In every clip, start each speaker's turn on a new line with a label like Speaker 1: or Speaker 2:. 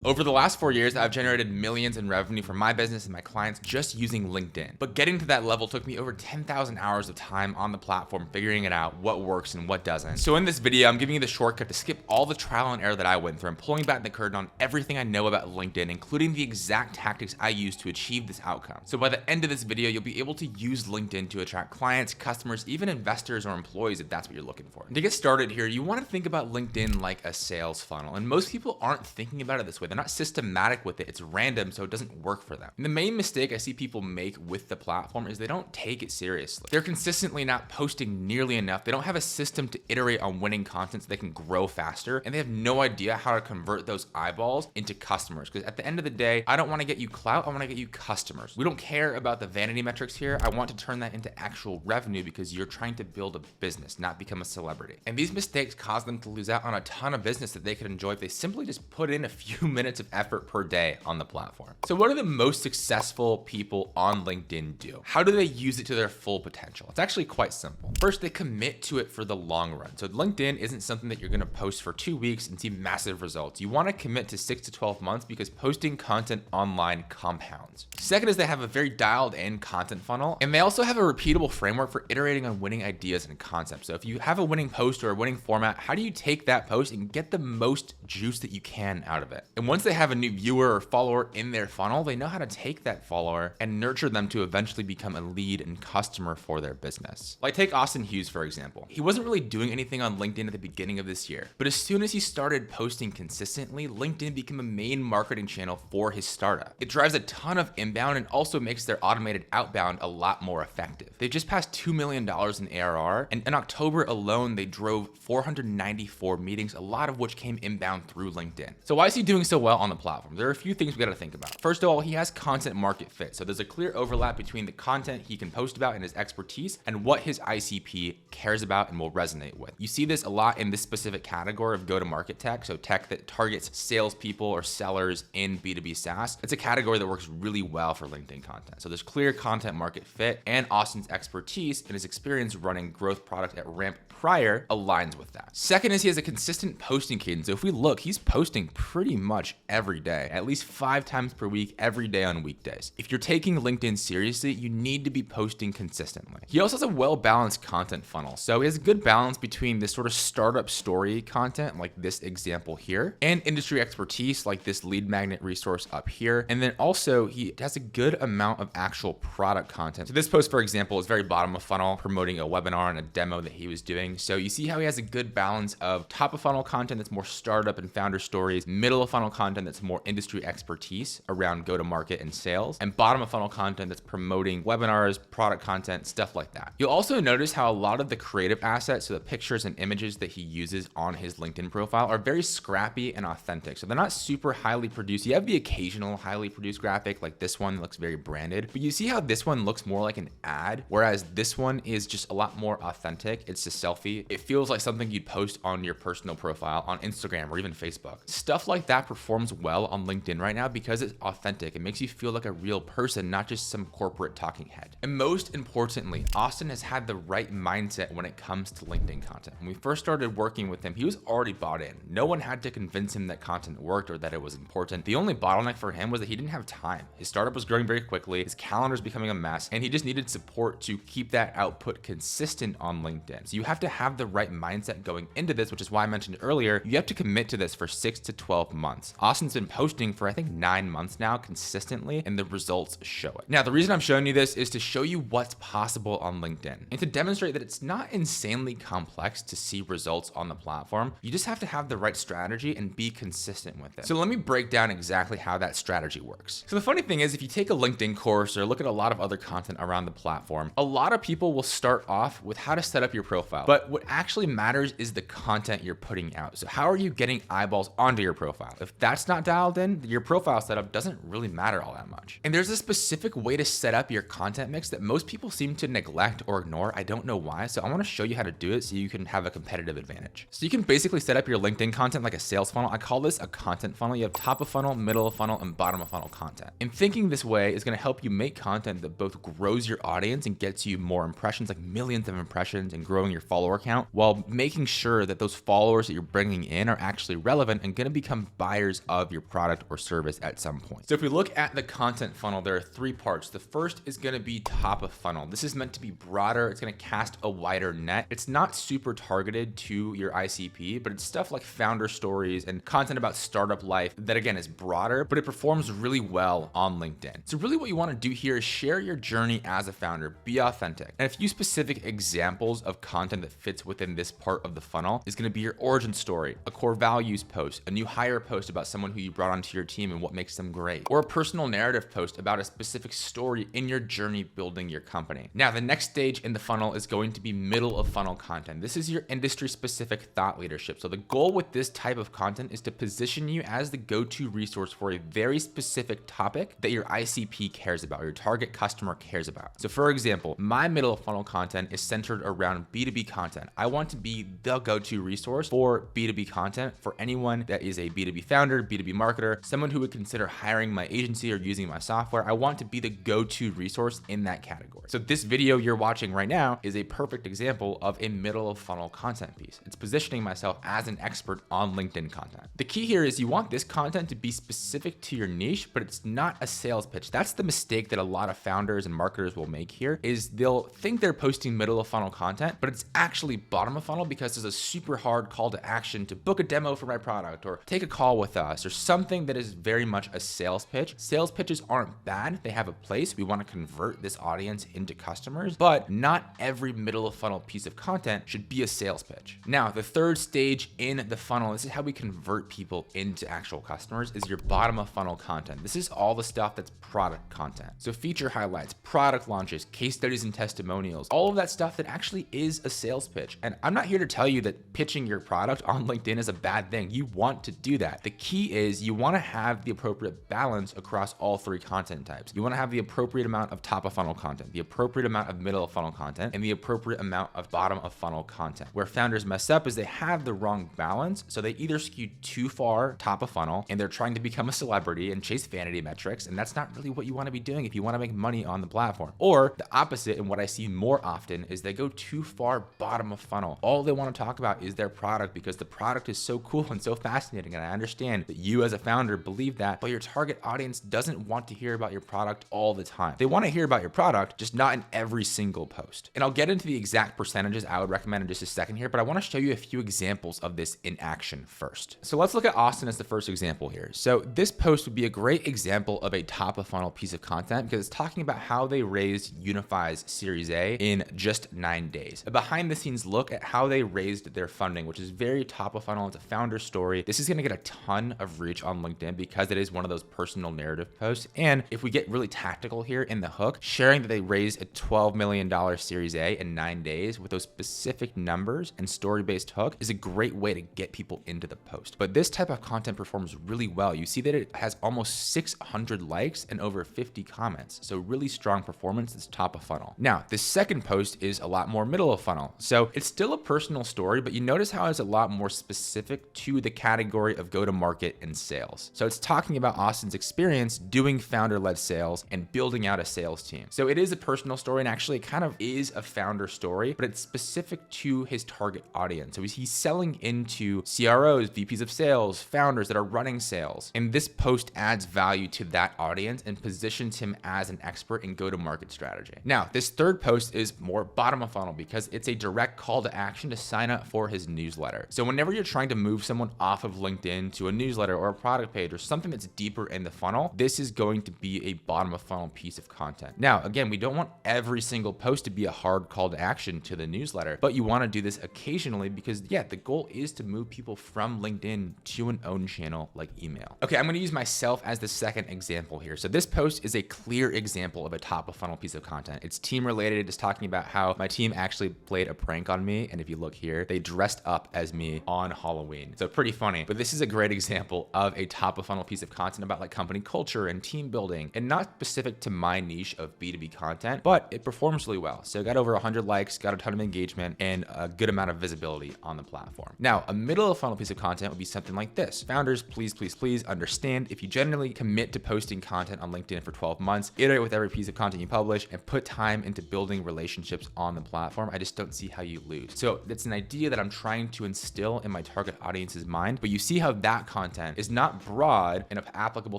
Speaker 1: Over the last 4 years, I've generated millions in revenue for my business and my clients just using LinkedIn. But getting to that level took me over 10,000 hours of time on the platform figuring it out, what works and what doesn't. So in this video, I'm giving you the shortcut to skip all the trial and error that I went through. I'm pulling back the curtain on everything I know about LinkedIn, including the exact tactics I use to achieve this outcome. So by the end of this video, you'll be able to use LinkedIn to attract clients, customers, even investors or employees if that's what you're looking for. And to get started here, you want to think about LinkedIn like a sales funnel. And most people aren't thinking about it this way. They're not systematic with it. It's random, so it doesn't work for them. And the main mistake I see people make with the platform is they don't take it seriously. They're consistently not posting nearly enough. They don't have a system to iterate on winning content so they can grow faster. And they have no idea how to convert those eyeballs into customers. Because at the end of the day, I don't want to get you clout. I want to get you customers. We don't care about the vanity metrics here. I want to turn that into actual revenue because you're trying to build a business, not become a celebrity. And these mistakes cause them to lose out on a ton of business that they could enjoy if they simply just put in a few minutes of effort per day on the platform. So what do the most successful people on LinkedIn do? How do they use it to their full potential? It's actually quite simple. First, they commit to it for the long run. So LinkedIn isn't something that you're going to post for 2 weeks and see massive results. You want to commit to 6 to 12 months because posting content online compounds. Second is they have a very dialed in content funnel, and they also have a repeatable framework for iterating on winning ideas and concepts. So if you have a winning post or a winning format, how do you take that post and get the most juice that you can out of it? And once they have a new viewer or follower in their funnel, they know how to take that follower and nurture them to eventually become a lead and customer for their business. Like take Austin Hughes, for example. He wasn't really doing anything on LinkedIn at the beginning of this year, but as soon as he started posting consistently, LinkedIn became a main marketing channel for his startup. It drives a ton of inbound and also makes their automated outbound a lot more effective. They just passed $2 million in ARR, and in October alone, they drove 494 meetings, a lot of which came inbound through LinkedIn. So why is he doing so well on the platform? There are a few things we got to think about. First of all, he has content market fit. So there's a clear overlap between the content he can post about and his expertise and what his ICP cares about and will resonate with. You see this a lot in this specific category of go-to-market tech. So tech that targets salespeople or sellers in B2B SaaS. It's a category that works really well for LinkedIn content. So there's clear content market fit, and Austin's expertise and his experience running growth product at Ramp prior aligns with that. Second is he has a consistent posting cadence. So if we look, he's posting pretty much every day, at least 5 times per week, every day on weekdays. If you're taking LinkedIn seriously, you need to be posting consistently. He also has a well-balanced content funnel. So he has a good balance between this sort of startup story content, like this example here, and industry expertise, like this lead magnet resource up here. And then also he has a good amount of actual product content. So this post, for example, is very bottom of funnel, promoting a webinar and a demo that he was doing. So you see how he has a good balance of top of funnel content that's more startup and founder stories, middle of funnel content that's more industry expertise around go-to-market and sales, and bottom of funnel content that's promoting webinars, product content, stuff like that. You'll also notice how a lot of the creative assets, so the pictures and images that he uses on his LinkedIn profile, are very scrappy and authentic. So they're not super highly produced. You have the occasional highly produced graphic, like this one looks very branded, but you see how this one looks more like an ad, whereas this one is just a lot more authentic. It's a selfie. It feels like something you'd post on your personal profile on Instagram or even Facebook. Stuff like that performs well on LinkedIn right now because it's authentic. It makes you feel like a real person, not just some corporate talking head. And most importantly, Austin has had the right mindset when it comes to LinkedIn content. When we first started working with him, he was already bought in. No one had to convince him that content worked or that it was important. The only bottleneck for him was that he didn't have time. His startup was growing very quickly, his calendar is becoming a mess, and he just needed support to keep that output consistent on LinkedIn. So you have to have the right mindset going into this, which is why I mentioned earlier, you have to commit to this for 6 to 12 months. Austin's been posting for I think 9 months now consistently, and the results show it. Now, the reason I'm showing you this is to show you what's possible on LinkedIn and to demonstrate that it's not insanely complex to see results on the platform. You just have to have the right strategy and be consistent with it. So let me break down exactly how that strategy works. So the funny thing is, if you take a LinkedIn course or look at a lot of other content around the platform, a lot of people will start off with how to set up your profile. But what actually matters is the content you're putting out. So how are you getting eyeballs onto your profile? If that's not dialed in, your profile setup doesn't really matter all that much. And there's a specific way to set up your content mix that most people seem to neglect or ignore. I don't know why. So I want to show you how to do it so you can have a competitive advantage. So you can basically set up your LinkedIn content like a sales funnel. I call this a content funnel. You have top of funnel, middle of funnel, and bottom of funnel content. And thinking this way is going to help you make content that both grows your audience and gets you more impressions, like millions of impressions, and growing your follower count, while making sure that those followers that you're bringing in are actually relevant and going to become buyers buyers of your product or service at some point. So if we look at the content funnel, there are 3 parts. The first is going to be top of funnel. This is meant to be broader. It's going to cast a wider net. It's not super targeted to your ICP, but it's stuff like founder stories and content about startup life that, again, is broader, but it performs really well on LinkedIn. So really what you want to do here is share your journey as a founder, be authentic. And a few specific examples of content that fits within this part of the funnel is going to be your origin story, a core values post, a new hire post about someone who you brought onto your team and what makes them great, or a personal narrative post about a specific story in your journey building your company. Now, the next stage in the funnel is going to be middle of funnel content. This is your industry specific thought leadership. So the goal with this type of content is to position you as the go-to resource for a very specific topic that your ICP cares about, or your target customer cares about. So for example, my middle of funnel content is centered around B2B content. I want to be the go-to resource for B2B content for anyone that is a B2B founder, B2B marketer, someone who would consider hiring my agency or using my software. I want to be the go-to resource in that category. So this video you're watching right now is a perfect example of a middle of funnel content piece. It's positioning myself as an expert on LinkedIn content. The key here is you want this content to be specific to your niche, but it's not a sales pitch. That's the mistake that a lot of founders and marketers will make here, is they'll think they're posting middle of funnel content, but it's actually bottom of funnel because there's a super hard call to action to book a demo for my product or take a call with us or something that is very much a sales pitch. Sales pitches aren't bad. They have a place. We want to convert this audience into customers, but not every middle of funnel piece of content should be a sales pitch. Now, the third stage in the funnel, this is how we convert people into actual customers, is your bottom of funnel content. This is all the stuff that's product content. So feature highlights, product launches, case studies and testimonials, all of that stuff that actually is a sales pitch. And I'm not here to tell you that pitching your product on LinkedIn is a bad thing. You want to do that. The key is you want to have the appropriate balance across all 3 content types. You want to have the appropriate amount of top of funnel content, the appropriate amount of middle of funnel content, and the appropriate amount of bottom of funnel content. Where founders mess up is they have the wrong balance. So they either skew too far top of funnel and they're trying to become a celebrity and chase vanity metrics. And that's not really what you want to be doing if you want to make money on the platform. Or the opposite, and what I see more often, is they go too far bottom of funnel. All they want to talk about is their product because the product is so cool and so fascinating. And I understand that you as a founder believe that, but your target audience doesn't want to hear about your product all the time. They want to hear about your product, just not in every single post. And I'll get into the exact percentages I would recommend in just a second here, but I want to show you a few examples of this in action first. So let's look at Austin as the first example here. So this post would be a great example of a top of funnel piece of content because it's talking about how they raised Unifi's Series A in just 9 days. A behind the scenes look at how they raised their funding, which is very top of funnel. It's a founder story. This is going to get a ton of reach on LinkedIn because it is one of those personal narrative posts. And if we get really tactical here in the hook, sharing that they raised a $12 million Series A in 9 days with those specific numbers and story-based hook is a great way to get people into the post. But this type of content performs really well. You see that it has almost 600 likes and over 50 comments. So really strong performance. It's top of funnel. Now, the second post is a lot more middle of funnel. So it's still a personal story, but you notice how it's a lot more specific to the category of go-to-market and sales. So it's talking about Austin's experience doing founder-led sales and building out a sales team. So it is a personal story, and actually it kind of is a founder story, but it's specific to his target audience. So he's selling into CROs, VPs of sales, founders that are running sales. And this post adds value to that audience and positions him as an expert in go-to-market strategy. Now, this third post is more bottom of funnel because it's a direct call to action to sign up for his newsletter. So whenever you're trying to move someone off of LinkedIn to a newsletter or a product page or something that's deeper in the funnel, this is going to be a bottom of funnel piece of content. Now, again, we don't want every single post to be a hard call to action to the newsletter, but you want to do this occasionally because, yeah, the goal is to move people from LinkedIn to an own channel like email. Okay, I'm going to use myself as the second example here. So this post is a clear example of a top of funnel piece of content. It's team related. It's talking about how my team actually played a prank on me. And if you look here, they dressed up as me on Halloween. So pretty funny, but this is a great example of a top of funnel piece of content about like company culture and team building, and not specific to my niche of B2B content, but it performs really well. So it got over 100 likes, got a ton of engagement, and a good amount of visibility on the platform. Now, a middle of funnel piece of content would be something like this. Founders, please understand if you generally commit to posting content on LinkedIn for 12 months, iterate with every piece of content you publish, and put time into building relationships on the platform, I just don't see how you lose. So that's an idea that I'm trying to instill in my target audience's mind, but you see how that content content is not broad and applicable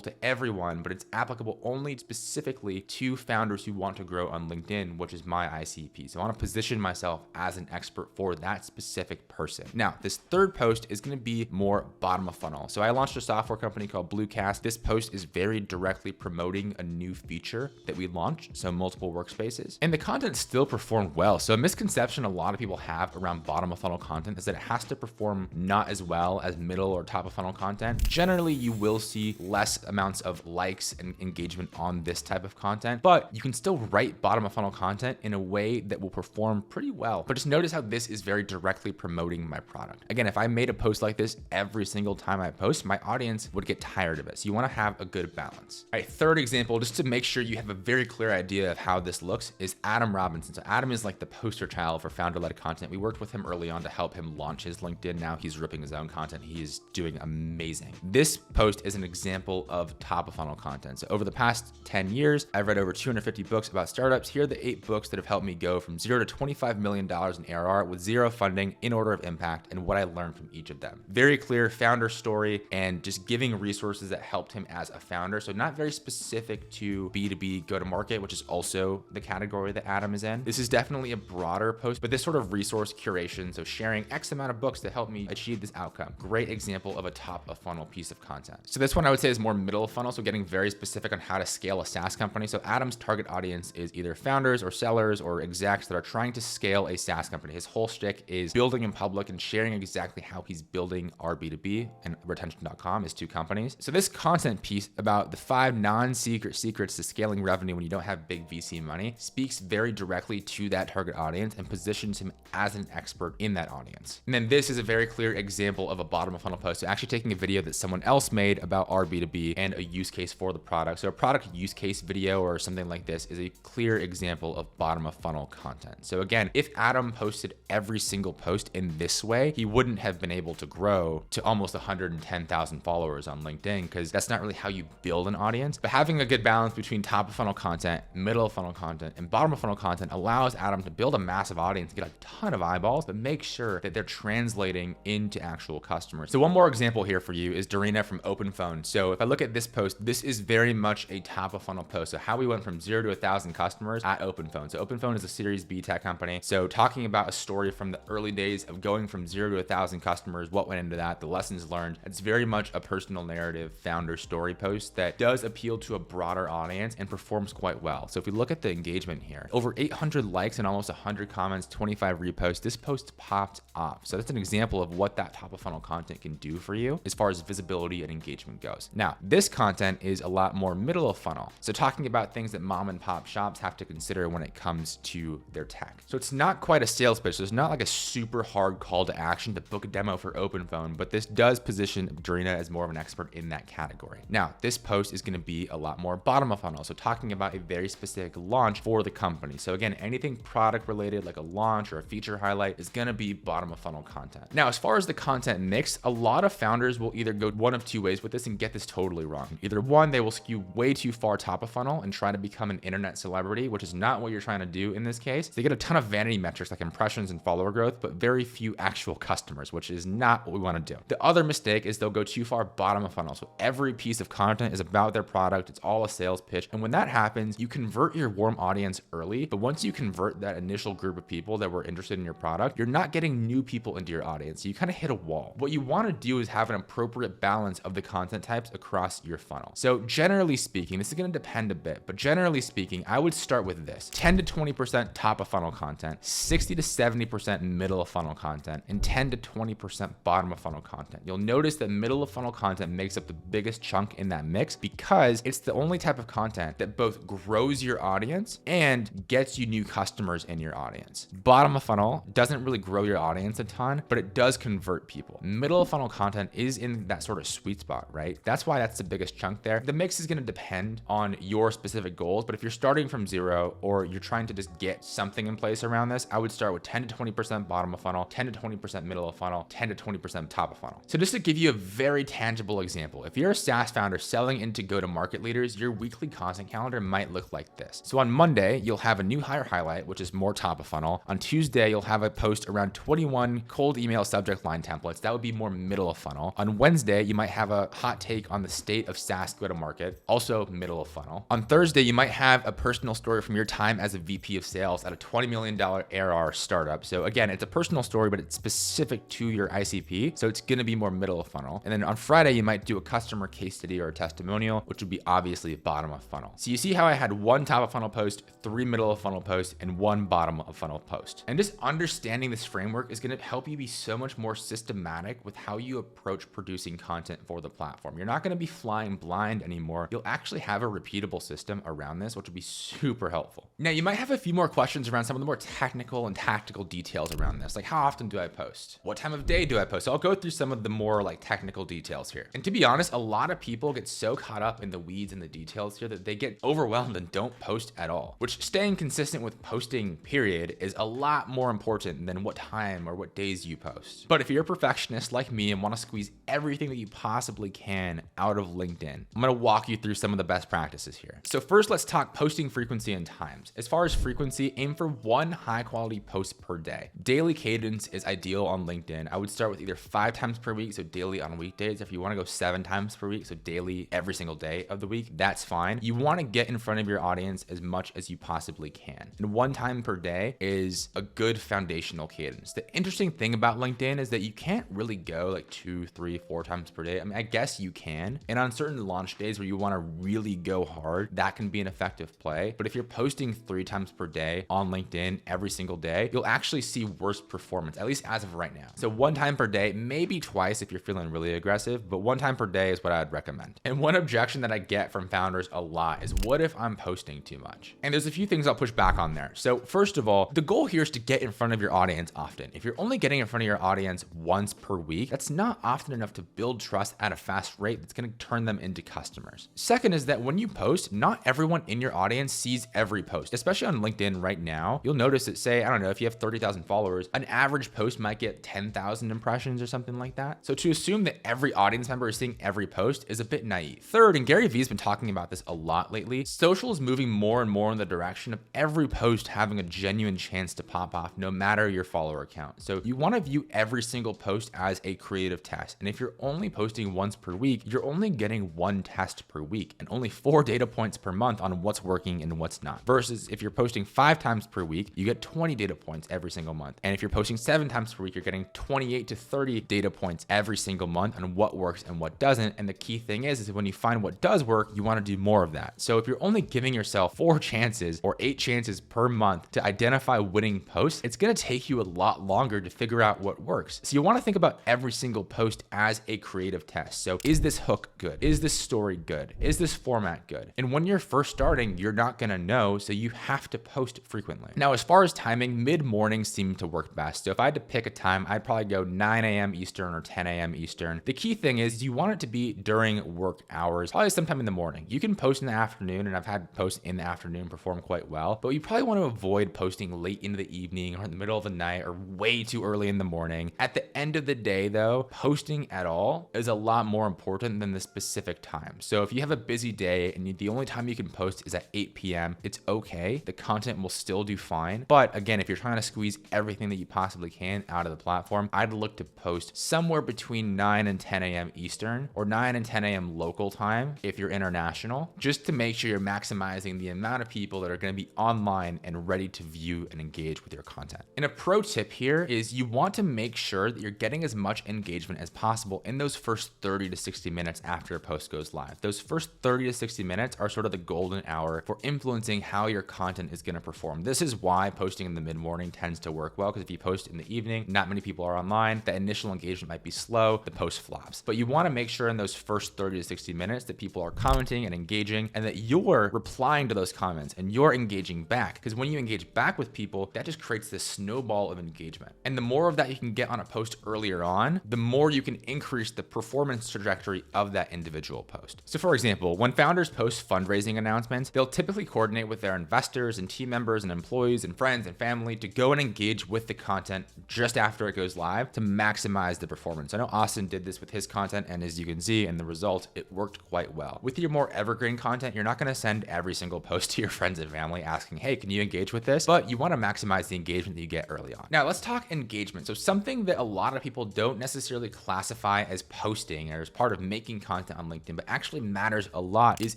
Speaker 1: to everyone, but it's applicable only specifically to founders who want to grow on LinkedIn, which is my ICP. So I want to position myself as an expert for that specific person. Now, this third post is going to be more bottom of funnel. So I launched a software company called Bluecast. This post is very directly promoting a new feature that we launched, so multiple workspaces. And the content still performed well. So a misconception a lot of people have around bottom of funnel content is that it has to perform not as well as middle or top of funnel content. Generally, you will see less amounts of likes and engagement on this type of content, but you can still write bottom of funnel content in a way that will perform pretty well. But just notice how this is very directly promoting my product. Again, if I made a post like this every single time I post, my audience would get tired of it. So you want to have a good balance. All right, third example, just to make sure you have a very clear idea of how this looks, is Adam Robinson. So Adam is like the poster child for founder-led content. We worked with him early on to help him launch his LinkedIn. Now he's ripping his own content. He is doing amazing. This post is an example of top of funnel content. So over the past 10 years, I've read over 250 books about startups. Here are the 8 books that have helped me go from $0 to $25 million in ARR with zero funding in order of impact, and what I learned from each of them. Very clear founder story and just giving resources that helped him as a founder. So not very specific to B2B go-to-market, which is also the category that Adam is in. This is definitely a broader post, but this sort of resource curation, so sharing X amount of books that helped me achieve this outcome. Great example of a top of funnel piece of content. So this one I would say is more middle of funnel, so getting very specific on how to scale a SaaS company. So Adam's target audience is either founders or sellers or execs that are trying to scale a SaaS company. His whole shtick is building in public and sharing exactly how he's building our B2B and Retention.com, his 2 companies. So this content piece about the 5 non-secret secrets to scaling revenue when you don't have big VC money speaks very directly to that target audience and positions him as an expert in that audience. And then this is a very clear example of a bottom of funnel post. So actually taking a video that someone else made about our B2B and a use case for the product. So a product use case video or something like this is a clear example of bottom of funnel content. So again, if Adam posted every single post in this way, he wouldn't have been able to grow to almost 110,000 followers on LinkedIn, because that's not really how you build an audience. But having a good balance between top of funnel content, middle of funnel content, and bottom of funnel content allows Adam to build a massive audience, get a ton of eyeballs, but make sure that they're translating into actual customers. So one more example here for you is Dorina from OpenPhone. So if I look at this post, this is very much a top of funnel post. So how we went from 0 to 1,000 customers at OpenPhone. So OpenPhone is a Series B tech company. So talking about a story from the early days of going from 0 to 1,000 customers, what went into that, the lessons learned. It's very much a personal narrative founder story post that does appeal to a broader audience and performs quite well. So if we look at the engagement here, over 800 likes and almost 100 comments, 25 reposts, this post popped off. So that's an example of what that top of funnel content can do for you as far as visibility and engagement goes. Now, this content is a lot more middle of funnel. So talking about things that mom and pop shops have to consider when it comes to their tech. So it's not quite a sales pitch. So it's not like a super hard call to action to book a demo for OpenPhone, but this does position Dorina as more of an expert in that category. Now, this post is going to be a lot more bottom of funnel. So talking about a very specific launch for the company. So again, anything product related like a launch or a feature highlight is going to be bottom of funnel content. Now, as far as the content mix, a lot of founders will either go one of 2 ways with this and get this totally wrong. Either one, they will skew way too far top of funnel and try to become an internet celebrity, which is not what you're trying to do in this case. They get a ton of vanity metrics like impressions and follower growth, but very few actual customers, which is not what we want to do. The other mistake is they'll go too far bottom of funnel. So every piece of content is about their product. It's all a sales pitch. And when that happens, you convert your warm audience early. But once you convert that initial group of people that were interested in your product, you're not getting new people into your audience. So you kind of hit a wall. What you want to do is have an appropriate balance of the content types across your funnel. So generally speaking, this is going to depend a bit, but generally speaking, I would start with this: 10 to 20% top of funnel content, 60 to 70% middle of funnel content, and 10 to 20% bottom of funnel content. You'll notice that middle of funnel content makes up the biggest chunk in that mix because it's the only type of content that both grows your audience and gets you new customers in your audience. Bottom of funnel doesn't really grow your audience a ton, but it does convert people. Middle of funnel content is in that sort of sweet spot, right? That's why that's the biggest chunk there. The mix is going to depend on your specific goals, but if you're starting from 0 or you're trying to just get something in place around this, I would start with 10 to 20% bottom of funnel, 10 to 20% middle of funnel, 10 to 20% top of funnel. So just to give you a very tangible example, if you're a SaaS founder selling into go-to-market leaders, your weekly content calendar might look like this. So on Monday, you'll have a new hire highlight, which is more top of funnel. On Tuesday, you'll have a post around 21 cold email subject line templates. That would be more middle of funnel. On On Wednesday, you might have a hot take on the state of SaaS go-to-market, also middle of funnel. On Thursday, you might have a personal story from your time as a VP of sales at a $20 million ARR startup. So again, it's a personal story, but it's specific to your ICP. So it's going to be more middle of funnel. And then on Friday, you might do a customer case study or a testimonial, which would be obviously bottom of funnel. So you see how I had one top of funnel post, 3 middle of funnel posts, and 1 bottom of funnel post. And just understanding this framework is going to help you be so much more systematic with how you approach producing content for the platform. You're not going to be flying blind anymore. You'll actually have a repeatable system around this, which will be super helpful. Now, you might have a few more questions around some of the more technical and tactical details around this. Like, how often do I post? What time of day do I post? So I'll go through some of the more like technical details here. And to be honest, a lot of people get so caught up in the weeds and the details here that they get overwhelmed and don't post at all, which staying consistent with posting period is a lot more important than what time or what days you post. But if you're a perfectionist like me and want to squeeze everything that you possibly can out of LinkedIn, I'm going to walk you through some of the best practices here. So first, let's talk posting frequency and times. As far as frequency, aim for 1 high quality post per day. Daily cadence is ideal on LinkedIn. I would start with either 5 times per week, so daily on weekdays. If you want to go 7 times per week, so daily every single day of the week, that's fine. You want to get in front of your audience as much as you possibly can. And 1 time per day is a good foundational cadence. The interesting thing about LinkedIn is that you can't really go like 2, 3, 4 times per day. I mean, I guess you can. And on certain launch days where you want to really go hard, that can be an effective play. But if you're posting 3 times per day on LinkedIn every single day, you'll actually see worse performance, at least as of right now. So 1 time per day, maybe twice if you're feeling really aggressive, but 1 time per day is what I'd recommend. And one objection that I get from founders a lot is, what if I'm posting too much? And there's a few things I'll push back on there. So first of all, the goal here is to get in front of your audience often. If you're only getting in front of your audience once per week, that's not often enough to build trust at a fast rate that's going to turn them into customers. Second is that when you post, not everyone in your audience sees every post, especially on LinkedIn right now. You'll notice that, say, I don't know, if you have 30,000 followers, an average post might get 10,000 impressions or something like that. So to assume that every audience member is seeing every post is a bit naive. Third, and Gary Vee's been talking about this a lot lately, social is moving more and more in the direction of every post having a genuine chance to pop off, no matter your follower count. So you want to view every single post as a creative test. And if you're only posting once per week, you're only getting 1 test per week and only 4 data points per month on what's working and what's not. Versus if you're posting 5 times per week, you get 20 data points every single month. And if you're posting 7 times per week, you're getting 28 to 30 data points every single month on what works and what doesn't. And the key thing is when you find what does work, you want to do more of that. So if you're only giving yourself 4 chances or 8 chances per month to identify winning posts, it's going to take you a lot longer to figure out what works. So you want to think about every single post as a creative test. So is this hook good? Is this story good? Is this format good? And when you're first starting, you're not going to know, so you have to post frequently. Now, as far as timing, mid-morning seem to work best. So if I had to pick a time, I'd probably go 9 a.m. Eastern or 10 a.m. Eastern. The key thing is you want it to be during work hours, probably sometime in the morning. You can post in the afternoon, and I've had posts in the afternoon perform quite well, but you probably want to avoid posting late into the evening or in the middle of the night or way too early in the morning. At the end of the day though, posting at all is a lot more important than the specific time. So if you have a busy day and the only time you can post is at 8 p.m., it's okay. The content will still do fine. But again, if you're trying to squeeze everything that you possibly can out of the platform, I'd look to post somewhere between 9 and 10 a.m. Eastern or 9 and 10 a.m. local time if you're international, just to make sure you're maximizing the amount of people that are going to be online and ready to view and engage with your content. And a pro tip here is you want to make sure that you're getting as much engagement as possible in those first 30 to 60 minutes after a post goes live. Those first 30 to 60 minutes are sort of the golden hour for influencing how your content is going to perform. This is why posting in the mid-morning tends to work well, because if you post in the evening, not many people are online, the initial engagement might be slow, the post flops. But you want to make sure in those first 30 to 60 minutes that people are commenting and engaging, and that you're replying to those comments and you're engaging back, because when you engage back with people, that just creates this snowball of engagement. And the more of that you can get on a post earlier on, the more you can increase the performance trajectory of that individual post. So for example, when founders post fundraising announcements, they'll typically coordinate with their investors and team members and employees and friends and family to go and engage with the content just after it goes live to maximize the performance. I know Austin did this with his content, and as you can see in the result, it worked quite well. With your more evergreen content, you're not going to send every single post to your friends and family asking, hey, can you engage with this? But you want to maximize the engagement that you get early on. Now let's talk engagement. So something that a lot of people don't necessarily classify classify as posting or as part of making content on LinkedIn, but actually matters a lot, is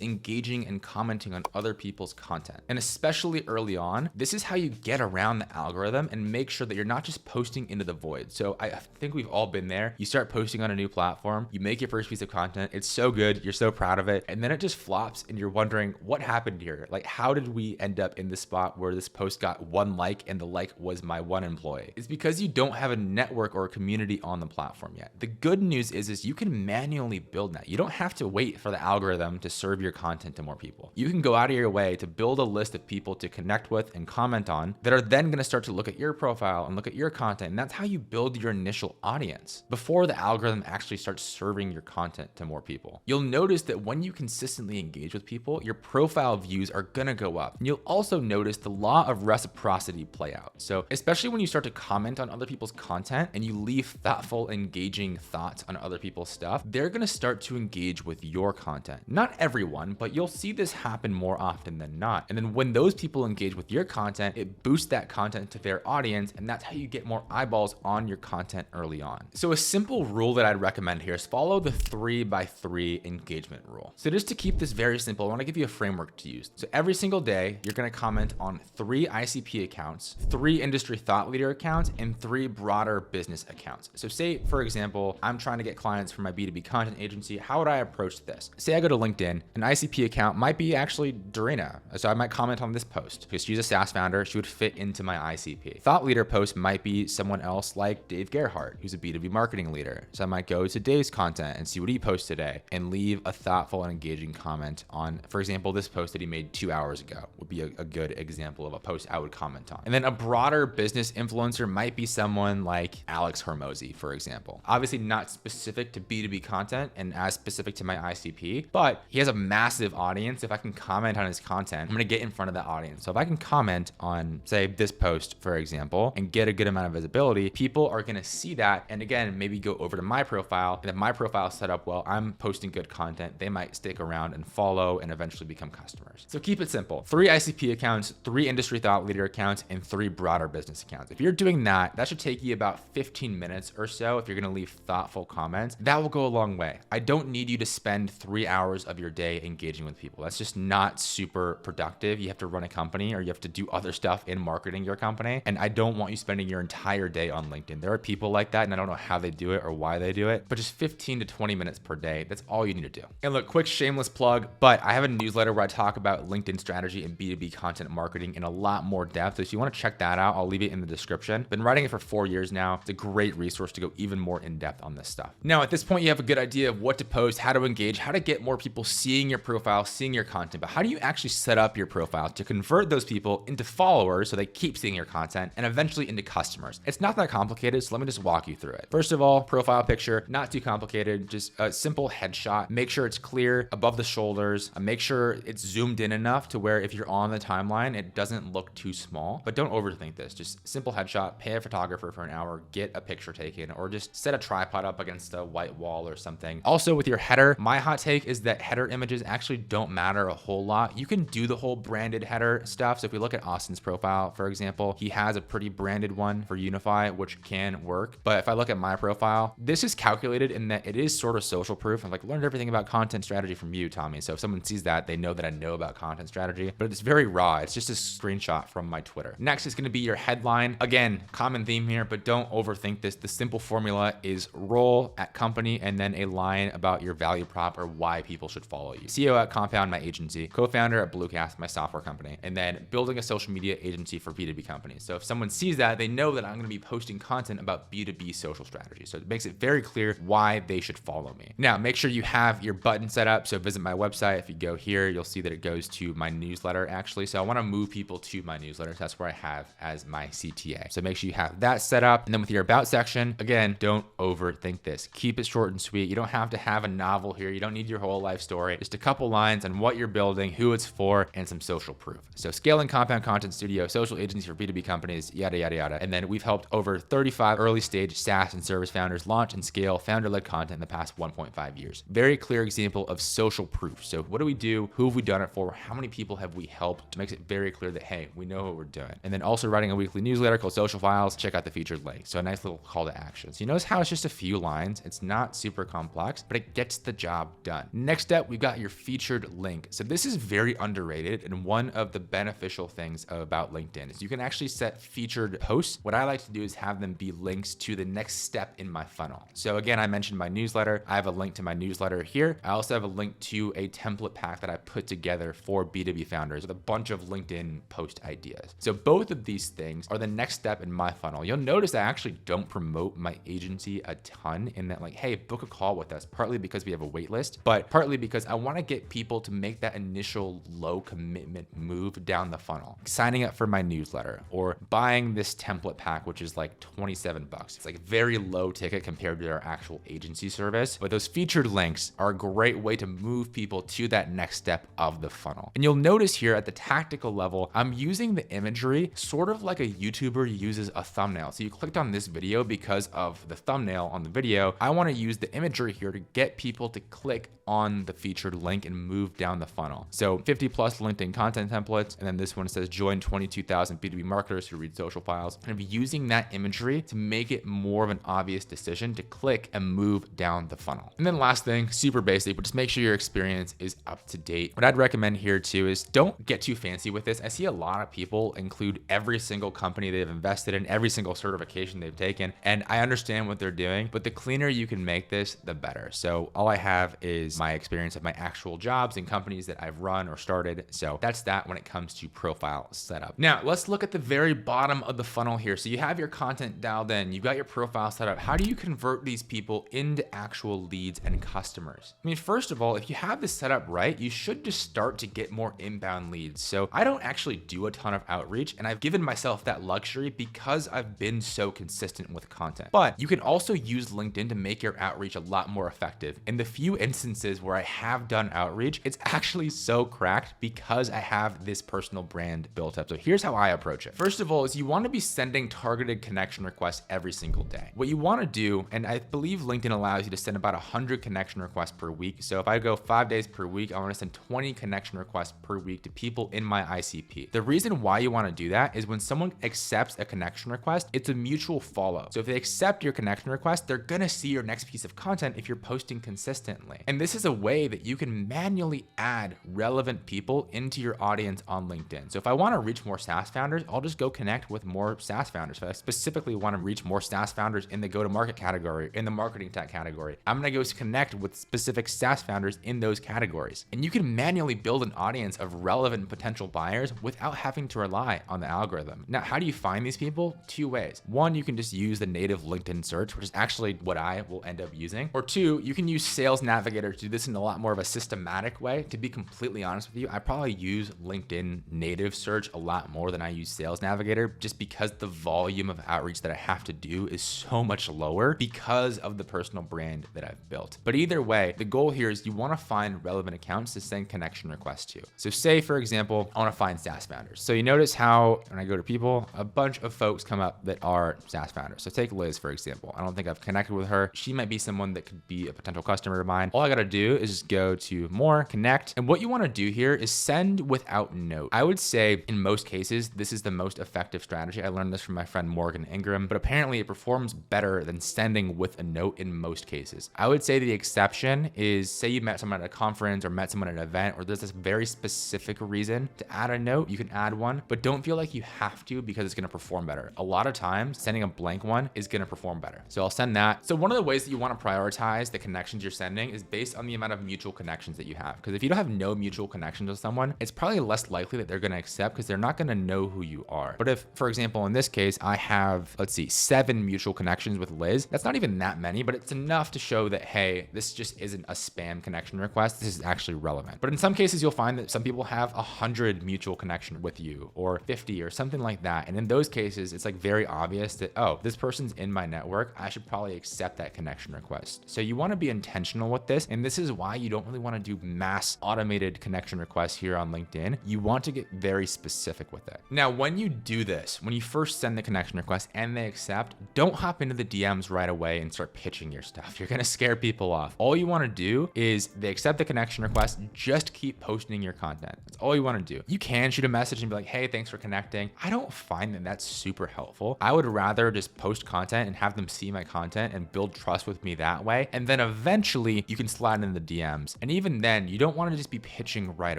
Speaker 1: engaging and commenting on other people's content. And especially early on, this is how you get around the algorithm and make sure that you're not just posting into the void. So I think we've all been there. You start posting on a new platform, you make your first piece of content, it's so good, you're so proud of it, and then it just flops and you're wondering what happened here. Like, how did we end up in this spot where this post got 1 like and the like was my 1 employee? It's because you don't have a network or a community on the platform yet. The good news is you can manually build that. You don't have to wait for the algorithm to serve your content to more people. You can go out of your way to build a list of people to connect with and comment on that are then going to start to look at your profile and look at your content. And that's how you build your initial audience before the algorithm actually starts serving your content to more people. You'll notice that when you consistently engage with people, your profile views are going to go up. And you'll also notice the law of reciprocity play out. So especially when you start to comment on other people's content and you leave thoughtful, engaging thoughts on other people's stuff, they're going to start to engage with your content. Not everyone, but you'll see this happen more often than not. And then when those people engage with your content, it boosts that content to their audience, and that's how you get more eyeballs on your content early on. So a simple rule that I'd recommend here is follow the 3x3 engagement rule. So just to keep this very simple, I want to give you a framework to use. So every single day, you're going to comment on 3 ICP accounts, 3 industry thought leader accounts, and 3 broader business accounts. So say, for example, I'm trying to get clients for my B2B content agency. How would I approach this? Say I go to LinkedIn, an ICP account might be actually Dorena. So I might comment on this post because she's a SaaS founder. She would fit into my ICP. Thought leader post might be someone else like Dave Gerhardt, who's a B2B marketing leader. So I might go to Dave's content and see what he posts today and leave a thoughtful and engaging comment on, for example, this post that he made 2 hours ago would be a good example of a post I would comment on. And then a broader business influencer might be someone like Alex Hormozy, for example. Obviously not specific to B2B content and as specific to my ICP, but he has a massive audience. If I can comment on his content, I'm going to get in front of that audience. So if I can comment on, say, this post, for example, and get a good amount of visibility, people are going to see that. And again, maybe go over to my profile. And if my profile is set up well, I'm posting good content, they might stick around and follow and eventually become customers. So keep it simple. 3 ICP accounts, 3 industry thought leader accounts, and 3 broader business accounts. If you're doing that, that should take you about 15 minutes or so. If you're going to leave thoughtful comments, that will go a long way. I don't need you to spend 3 hours of your day engaging with people. That's just not super productive. You have to run a company or you have to do other stuff in marketing your company. And I don't want you spending your entire day on LinkedIn. There are people like that and I don't know how they do it or why they do it, but just 15 to 20 minutes per day. That's all you need to do. And look, quick shameless plug, but I have a newsletter where I talk about LinkedIn strategy and B2B content marketing in a lot more depth. So if you want to check that out, I'll leave it in the description. Been writing it for 4 years now. It's a great resource to go even more in depth on this stuff. Now, at this point, you have a good idea of what to post, how to engage, how to get more people seeing your profile, seeing your content, but how do you actually set up your profile to convert those people into followers so they keep seeing your content and eventually into customers? It's not that complicated, so let me just walk you through it. First of all, profile picture, not too complicated, just a simple headshot. Make sure it's clear above the shoulders. Make sure it's zoomed in enough to where if you're on the timeline, it doesn't look too small, but don't overthink this. Just simple headshot, pay a photographer for an hour, get a picture taken, or just set a tripod up against a white wall or something. Also with your header, my hot take is that header images actually don't matter a whole lot. You can do the whole branded header stuff. So if we look at Austin's profile, for example, he has a pretty branded one for Unify, which can work. But if I look at my profile, this is calculated in that it is sort of social proof. I've learned everything about content strategy from you, Tommy. So if someone sees that, they know that I know about content strategy, but it's very raw. It's just a screenshot from my Twitter. Next is going to be your headline. Again, common theme here, but don't overthink this. The simple formula is role at company and then a line about your value prop or why people should follow you. CEO at Compound, my agency. Co-founder at Bluecast, my software company. And then building a social media agency for B2B companies. So if someone sees that, they know that I'm going to be posting content about B2B social strategy. So it makes it very clear why they should follow me. Now, make sure you have your button set up. So visit my website. If you go here, you'll see that it goes to my newsletter actually. So I want to move people to my newsletter. So that's where I have as my CTA. So make sure you have that set up. And then with your about section, again, don't overthink this. Keep it short and sweet. You don't have to have a novel here. You don't need your whole life story. Just a couple lines on what you're building, who it's for, and some social proof. So scaling Compound Content Studio, social agency for B2B companies, yada, yada, yada. And then we've helped over 35 early stage SaaS and service founders launch and scale founder-led content in the past 1.5 years. Very clear example of social proof. So what do we do? Who have we done it for? How many people have we helped? It makes it very clear that, hey, we know what we're doing. And then also writing a weekly newsletter called Social Files. Check out the featured link. So a nice little call to action. So you notice how it's just a few few lines. It's not super complex, but it gets the job done. Next up, we've got your featured link. So this is very underrated, and one of the beneficial things about LinkedIn is you can actually set featured posts. What I like to do is have them be links to the next step in my funnel. So again, I mentioned my newsletter. I have a link to my newsletter here. I also have a link to a template pack that I put together for B2B founders with a bunch of LinkedIn post ideas. So both of these things are the next step in my funnel. You'll notice I actually don't promote my agency a ton in that, like, hey, book a call with us, partly because we have a wait list, but partly because I want to get people to make that initial low commitment move down the funnel, signing up for my newsletter or buying this template pack, which is like $27. It's like very low ticket compared to our actual agency service. But those featured links are a great way to move people to that next step of the funnel. And you'll notice here at the tactical level, I'm using the imagery sort of like a YouTuber uses a thumbnail. So you clicked on this video because of the thumbnail on the video. I want to use the imagery here to get people to click on the featured link and move down the funnel. So 50 plus LinkedIn content templates. And then this one says join 22,000 B2B marketers who read social files. And I'm using that imagery to make it more of an obvious decision to click and move down the funnel. And then last thing, super basic, but just make sure your experience is up to date. What I'd recommend here too is don't get too fancy with this. I see a lot of people include every single company they've invested in, every single certification they've taken. And I understand what they're doing, but the cleaner you can make this, the better. So all I have is my experience of my actual jobs and companies that I've run or started. So that's that when it comes to profile setup. Now let's look at the very bottom of the funnel here. So you have your content dialed in, you've got your profile set up. How do you convert these people into actual leads and customers? I mean, first of all, if you have this set up right, you should just start to get more inbound leads. So I don't actually do a ton of outreach, and I've given myself that luxury because I've been so consistent with content. But you can also use LinkedIn to make your outreach a lot more effective. In the few instances where I have done outreach, it's actually so cracked because I have this personal brand built up. So here's how I approach it. First of all, is you want to be sending targeted connection requests every single day. What you want to do, and I believe LinkedIn allows you to send about 100 connection requests per week. So if I go 5 days per week, I want to send 20 connection requests per week to people in my ICP. The reason why you want to do that is when someone accepts a connection request, it's a mutual follow. So if they accept your connection request, they're going to see your next piece of content if you're posting consistently. And this is a way that you can manually add relevant people into your audience on LinkedIn. So if I want to reach more SaaS founders, I'll just go connect with more SaaS founders. If I specifically want to reach more SaaS founders in the go-to-market category, in the marketing tech category, I'm going to go connect with specific SaaS founders in those categories. And you can manually build an audience of relevant potential buyers without having to rely on the algorithm. Now, how do you find these people? Two ways. One, you can just use the native LinkedIn search, which is actually what I will end up using. Or two, you can use Sales Navigator to do this in a lot more of a systematic way. To be completely honest with you, I probably use LinkedIn native search a lot more than I use Sales Navigator, just because the volume of outreach that I have to do is so much lower because of the personal brand that I've built. But either way, the goal here is you want to find relevant accounts to send connection requests to. So say, for example, I want to find SaaS founders. So you notice how when I go to people, a bunch of folks come up that are SaaS founders. So take Liz, for example. I don't think I've connected with her. She might be someone that could be a potential customer of mine. All I got to do is just go to more, connect. And what you want to do here is send without note. I would say in most cases, this is the most effective strategy. I learned this from my friend Morgan Ingram, but apparently it performs better than sending with a note in most cases. I would say the exception is, say you met someone at a conference or met someone at an event, or there's this very specific reason to add a note, you can add one, but don't feel like you have to because it's going to perform better. A lot of times sending a blank one is going to perform better. So I'll send that. So one of the ways that you want to prioritize the connections you're sending is based on the amount of mutual connections that you have. Because if you don't have no mutual connections with someone, it's probably less likely that they're going to accept because they're not going to know who you are. But if, for example, in this case, I have, let's see, 7 mutual connections with Liz, that's not even that many, but it's enough to show that, hey, this just isn't a spam connection request. This is actually relevant. But in some cases, you'll find that some people have 100 mutual connection with you or 50 or something like that. And in those cases, it's like very obvious that, oh, this person's in my network. I should probably accept that connection request. So you want to be intentional with this. And this is why you don't really want to do mass automated connection requests here on LinkedIn. You want to get very specific with it. Now, when you do this, when you first send the connection request and they accept, don't hop into the DMs right away and start pitching your stuff. You're going to scare people off. All you want to do is they accept the connection request, just keep posting your content. That's all you want to do. You can shoot a message and be like, hey, thanks for connecting. I don't find that that's super helpful. I would rather just post content and have them see my content content and build trust with me that way. And then eventually you can slide in the DMs. And even then, you don't want to just be pitching right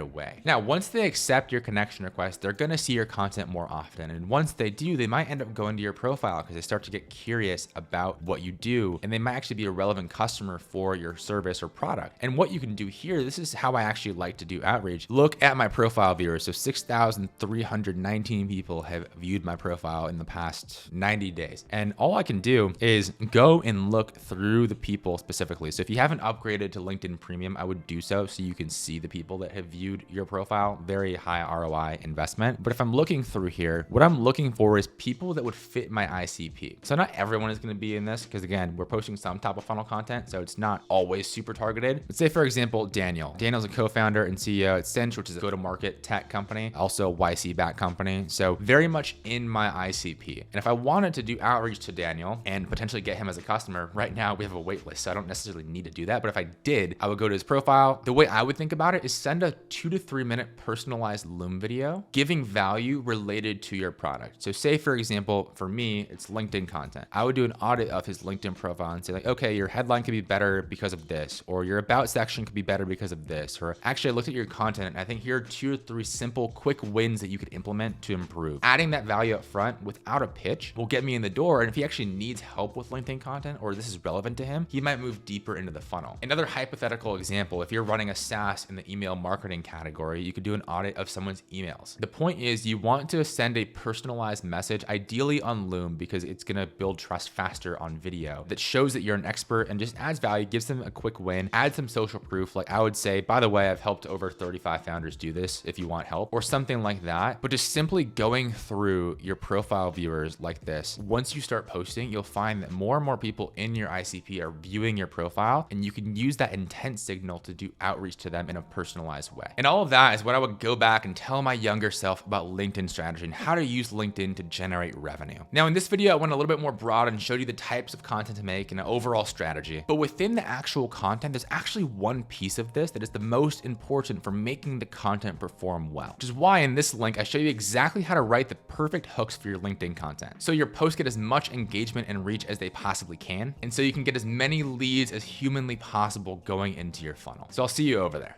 Speaker 1: away. Now, once they accept your connection request, they're going to see your content more often. And once they do, they might end up going to your profile because they start to get curious about what you do. And they might actually be a relevant customer for your service or product. And what you can do here, this is how I actually like to do outreach. Look at my profile viewers. So 6,319 people have viewed my profile in the past 90 days. And all I can do is go and look through the people specifically. So if you haven't upgraded to LinkedIn Premium, I would do so you can see the people that have viewed your profile. Very high ROI investment. But if I'm looking through here, what I'm looking for is people that would fit my ICP. So not everyone is going to be in this because again, we're posting some top of funnel content, so it's not always super targeted. Let's say for example, Daniel. Daniel's a co-founder and CEO at Cinch, which is a go-to-market tech company, also YC-backed company. So very much in my ICP. And if I wanted to do outreach to Daniel and potentially get him as a customer, right now we have a wait list, so I don't necessarily need to do that. But if I did, I would go to his profile. The way I would think about it is send a 2 to 3 minute personalized Loom video, giving value related to your product. So say for example, for me, it's LinkedIn content. I would do an audit of his LinkedIn profile and say like, okay, your headline could be better because of this, or your about section could be better because of this, or actually I looked at your content and I think here are 2 or 3 simple quick wins that you could implement to improve. Adding that value up front without a pitch will get me in the door. And if he actually needs help with LinkedIn content, or this is relevant to him, he might move deeper into the funnel. Another hypothetical example, if you're running a SaaS in the email marketing category, you could do an audit of someone's emails. The point is you want to send a personalized message, ideally on Loom, because it's going to build trust faster on video, that shows that you're an expert and just adds value, gives them a quick win, add some social proof. Like I would say, by the way, I've helped over 35 founders do this if you want help, or something like that. But just simply going through your profile viewers like this, once you start posting, you'll find that more and more people in your ICP are viewing your profile, and you can use that intent signal to do outreach to them in a personalized way. And all of that is what I would go back and tell my younger self about LinkedIn strategy and how to use LinkedIn to generate revenue. Now in this video, I went a little bit more broad and showed you the types of content to make and an overall strategy. But within the actual content, there's actually one piece of this that is the most important for making the content perform well, which is why in this link, I show you exactly how to write the perfect hooks for your LinkedIn content. So your posts get as much engagement and reach as they possibly can. And so you can get as many leads as humanly possible going into your funnel. So I'll see you over there.